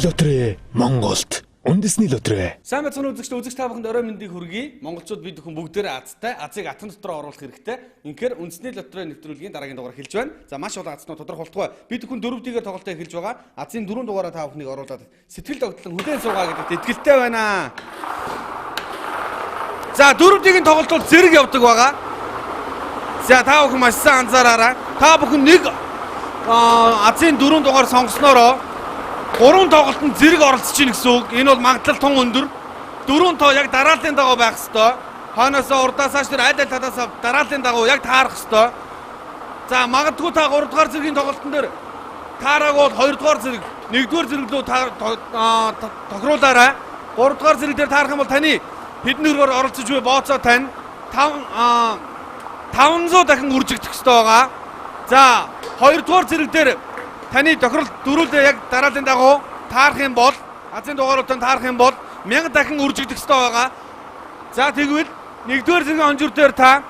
лотерей Монголд үндэсний лотерей. Сайн байцгаана үзэгч та бүхэнд орой мэндийг хүргэе. Монголчууд бид бүхэн бүгдээрээ азтай, азыг атан дотор оруулах хэрэгтэй. Инхээр үндэсний лотерей нэвтрүүлгийн дараагийн дугаар эхэлж байна. За маш олон азнууд тодорхойлтгой. Бид бүхэн 4 дэгээр тоглолтоо эхэлж байгаа. Азын 4 дугаараа та бүхнийг оруулаад сэтгэл тогтлон хүлээн суугаа гэдэгт итгэлтэй байна. За 4 дэгийн тоглолт бол зэрэг явдаг байгаа. За та бүхэн маш сайн анзаараарай. Та бүхэн нэг азын 4 дугаар сонгоснороо 3 тоглолтод зэрэг оролцож чинь гэсэн үг. Энэ бол магадлал тун өндөр. 4 тоо яг дарааллын дагуу байх ёстой. Хойноосоо урдаасаа ч аль талаас дарааллын дагуу яг таарах ёстой. За магадгүй та 3 дугаар зэргийн тоглолтын дээр таараг бол 2 дугаар зэрэг, 1 дугаар зэрэг лөө тохируулаарай. 3 дугаар зэрэг дээр таарах юм бол таны хэдэн өргөөр оролцож буй бооцоо тань 500 дахин үржигдэх ёстой байгаа. За 2 дугаар зэрэг дээр таны тохирол дөрүүлдэ яг дарааллын дагуу таарах юм бол азын дугааруудад таарах юм бол 1000 дахин үржигдэх ёстой байгаа. За тэгвэл 1-р зэргийн онжир дээр та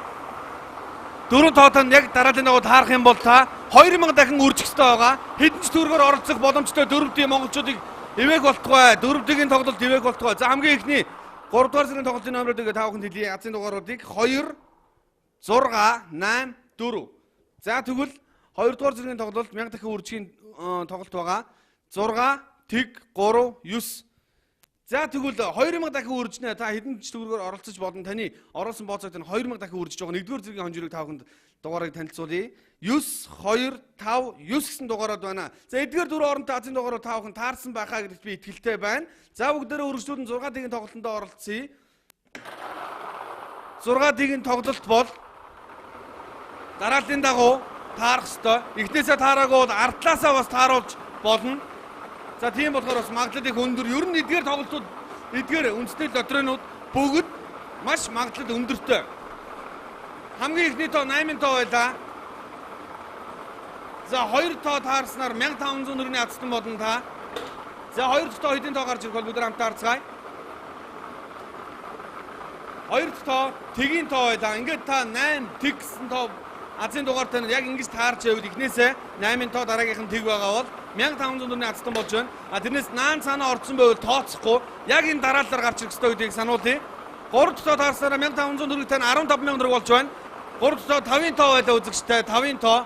4 тоотон яг дарааллын дагуу таарах юм бол та 2000 дахин үржих ёстой байгаа. Хэдэн ч төгрөгөөр оролцох боломжтой 4 дэгийн монголчуудыг ивэг болтгой. 4 дэгийн тоглолт ивэг болтгой. За хамгийн ихний 3 дугаар зэргийн тоглолтын номеруудыг та бүхэнд хэлье. Азын дугааруудыг 2 6 8 4. За тэгвэл 2 дугаар зэргийн тоглолт 1000 дахин үржихийн тоглолт байгаа. 6 тэг 3 9. За тэгвэл 2000 дахин үржинэ та хэдэн ч төгрөгөөр оролцож болно. Таны оруулсан бооцоог тань 2000 дахин үржиж байгаа. 1-р зэргийн хонжирыг та бүхэнд дугаарыг танилцуулъя. 9 2 5 9 гэсэн дугаарууд байна. За эдгээр дөрөв оронтой азын дугаарууд та бүхэн таарсан байхаа гэдэгт би итгэлтэй байна. За бүгдээрээ үргэлжлүүлэн 6 дэгийн тоглолтонд оролцъё. 6 дэгийн тоглолт бол дарааллын дагуу таарах ёстой. Эхнээсээ таараагүй бол ардлаасаа бас тааруулж болно. За тийм болохоор бас магадлал их өндөр. Ер нь эдгээр тоглолтууд, эдгээр үндэсний лотерейнууд бүгд маш магадлал өндөртэй. Хамгийн ихний тоо 8000 тоо байлаа. За 2 тоо таарснаар 1500 төгрөгийн азтан болно та. За 2 дахь тоо хэдийн тоо гарч ирэх бол бүгд хамт таарцгаая. 2 дахь тоо тэгийн тоо байлаа. Ингээд та 8 тэг гэсэн тоо азын дугаартай яг ингэж таарч явбал эхнээсээ 8 тоо дараагийнх нь тэг байгаа бол 1500 төгрөгийн азтан болж байна. Тэрнээс наан цаанаа орцсон байвал тооцохгүй яг энэ дараалалаар гарч ирэх ёстой гэдгийг сануулъя. 3 дахь тоо таарснараа 1500 төгрөг тань 15000 төгрөг болж байна. 3 дахь тоо 5 тоо байлаа үзэгчтэй 5 тоо.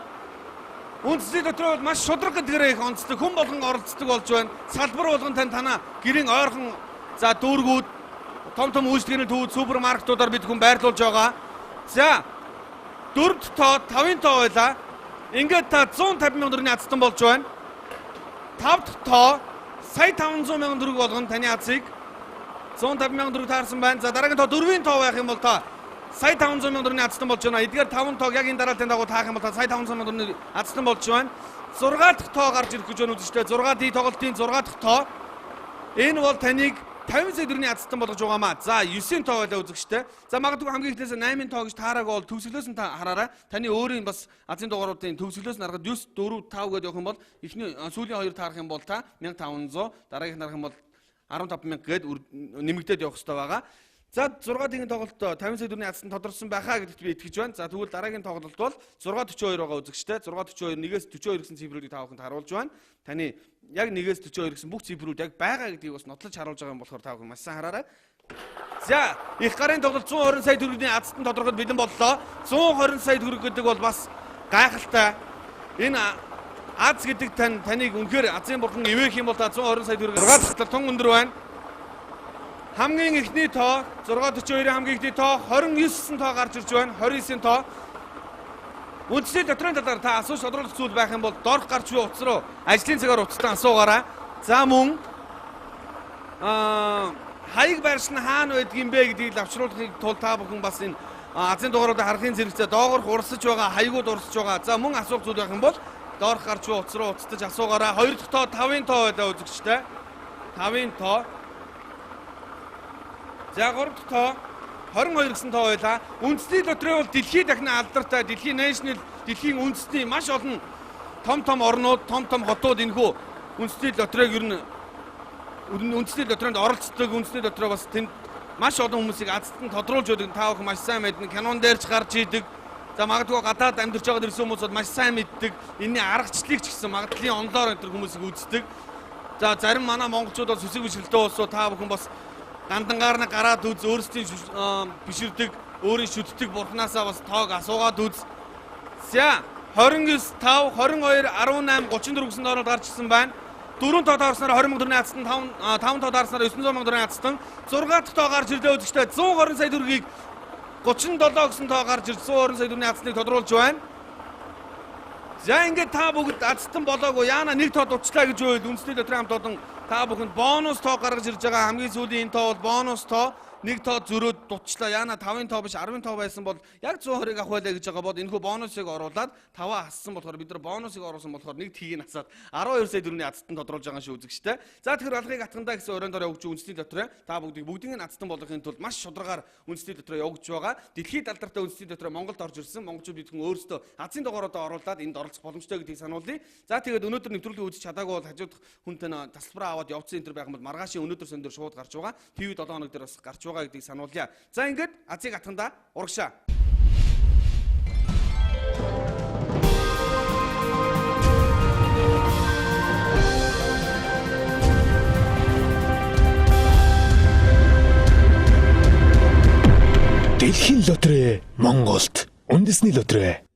Үндэсний дотроо маш шудраг гэдгээрээ их онцлог хүн болгон оролцдог болж байна. Салбар болгон танаа гэрийн ойрхон за дүүргүүд том үйлчлэгээний төвүүд супермаркетуудаар бид хүн байрлуулж байгаа. За 4 дахь тоо 5 тоо байлаа. Ингээд та 150,000 төгрөгийн азтан болж байна. 5 дахь тоо сая 500,000 төгрөг болгон таны азыг 150,000 төгрөг таарсан байна. За дараагийн тоо 4 тоо байх юм бол та сая 500,000 төгрөгийн азтан болж байна. Эдгээр 5 тоог яг энэ дарааллын дагуу таах юм бол та сая 500,000 төгрөгийн азтан болж байна. 6 дахь тоо гарч ирэх гэж байна үзэгчтэй. 6 ди тоглолтын 6 дахь тоо. Энэ бол таныг 50 сая төгрөгийн азтан болгож байгаамаа. За 9 тоо байлаа үзэгчтэй. За магадгүй хамгийн ихнээс 8 тоо гэж таараагүй бол төгсгөлөөс нь та хараарай. Таны өөрийн бас азын дугааруудын төгсгөлөөс нь харахад 9 4 5 гэдээ явах юм бол эхний сүүлийн 2 таарах юм бол та 1500, дараагийнх нь харах юм бол 15000 гээд нэмэгдээд явах хэрэгтэй байгаа. За 6 дэгийн тоглолт 50 сая төгрөгийн азтан тодорсон байхаа гэдэгт би итгэж байна. За тэгвэл дараагийн тоглолт бол 642 байгаа үзэгчтэй. 642 1-ээс 42 гэсэн цифруудыг та бүхэнд харуулж байна. Таны яг 1-ээс 42 гэсэн бүх цифрүүд яг байгаа гэдгийг бас нотлож харуулж байгаа юм болохоор та бүхэн маш сайн хараарай. За их гарын тоглолт 120 сая төгрөгийн азтан тодорхойлж бэлэн боллоо. 120 сая төгрөг гэдэг бол бас гайхалтай. Энэ аз гэдэг таныг үнэхээр азын бурхан ивэх юм бол та 120 сая төгрөг 6 дахь тун өндөр байна. Хамгийн ихний тоо 642-ийн хамгийн ихний тоо 29 тоо гарч ирж байна. 29 тоо. Үндэсний дотрын талаар та асууж тодруулах зүйл байх юм бол дорх гарч буй утас руу ажлын цагаар утастай асуугаарай. За мөн хаяг байрш нь хаана байдгийм бэ гэдгийг лавчруулахыг тул та бүхэн бас энэ азын дугааруудаа харахын зэрэгцээ доогоор урсаж байгаа, хаягууд урсаж байгаа. За мөн асуух зүйл байх юм бол дорх гарч буй утас руу уцтаж асуугаарай. 2 дахь тоо 5 тоо байлаа үзэгчтэй. 5 тоо. За 3 дахь тоо 22 гэсэн тоо байлаа. Үндэсний лотерей бол дэлхийн дахин алдартай, дэлхийн үндэсний маш олон том орнууд, том хотууд энэхүү үндэсний лотерейг ер нь үндэсний лотерейнд оролцдог. Үндэсний лотерей бас тэнд маш олон хүмүүсийг азтан тодруулж өгдөг. Та бүхэн маш сайн мэднэ. Кинон дээр ч гарч идэг. За магадгүй гадаад амьдарч байгаа хүмүүс бол маш сайн мэддэг. Энэний аргачлалыг ч гэсэн магадлалын онлоор энэ хүмүүсийг үздэг. За зарим манай монголчууд бол сүсэг бишрэлтэй улсуу та бүхэн бас гандангаар нь гараад үз өөрсдийн биширдэг, өөрийн шүтдэг бурхнаасаа бас тоог асуугаад үз. За 29 5 22 18 34 гэсэн тооноор гарч ирсэн байна. 4 тоо таарснаар 20 мянга төгрөгийн хацсан, 5 тоо таарснаар 900 мянга төгрөгийн хацсан, 6 дахь тоо гарч ирлээ үзэгчтэй 120 сая төгрөгийг 37 гэсэн тоо гарч ирж 120 сая төгрөгийн хацсныг тодруулж байна. За ингээд та бүгд азтан болоогүй яана нэг тоо дутчлаа гэж байвал үндэсний дотрын хамт олон та бүхэнд бонус тоо гаргаж ирж байгаа. Хамгийн сүүлийн энэ тоо бол бонус тоо. Нэг тоо зөрөөд дутчлаа. Яна 5-ын тоо биш 10-ын тоо байсан бол яг 120-ыг авах байлаа гэж байгаа бод энэхүү бонусыг оруулаад 5-аа хассан болохоор бид нар бонусыг оруулсан болохоор нэг тгийг насаад 12 сая төгрөгийн азтан тодруулж байгаа шүү үзэгчтэй. За тэгэхээр алгыг атгандаа гэсэн өрөөнд ороо өгч үндэсний дотроо та бүгдийг азтан болгохын тулд маш шударгаар үндэсний дотроо явуулж байгаа. Дэлхийд алдартай үндэсний дотроо Монголд орж ирсэн монголчууд бидхэн өөрсдөө азын дугааруудаа оруулаад энд оролцох боломжтой гэдгийг сануулъя. За тэгээд өнөөдөр нэвтрүүлгийг үзэж чадаагүй бол хажууд хүнтэй тасалбараа аваад явцсан энэ төр байх юм бол маргаашийн өнөөдөр сөн дээр шууд гарч байгаа. ТV 7 хоног дээр бас гарч байгаа гэдгийг сануулъя. За ингээд азыг атгандаа урагшаа. Дэлхийн лотерей Монголд үндэсний лотерей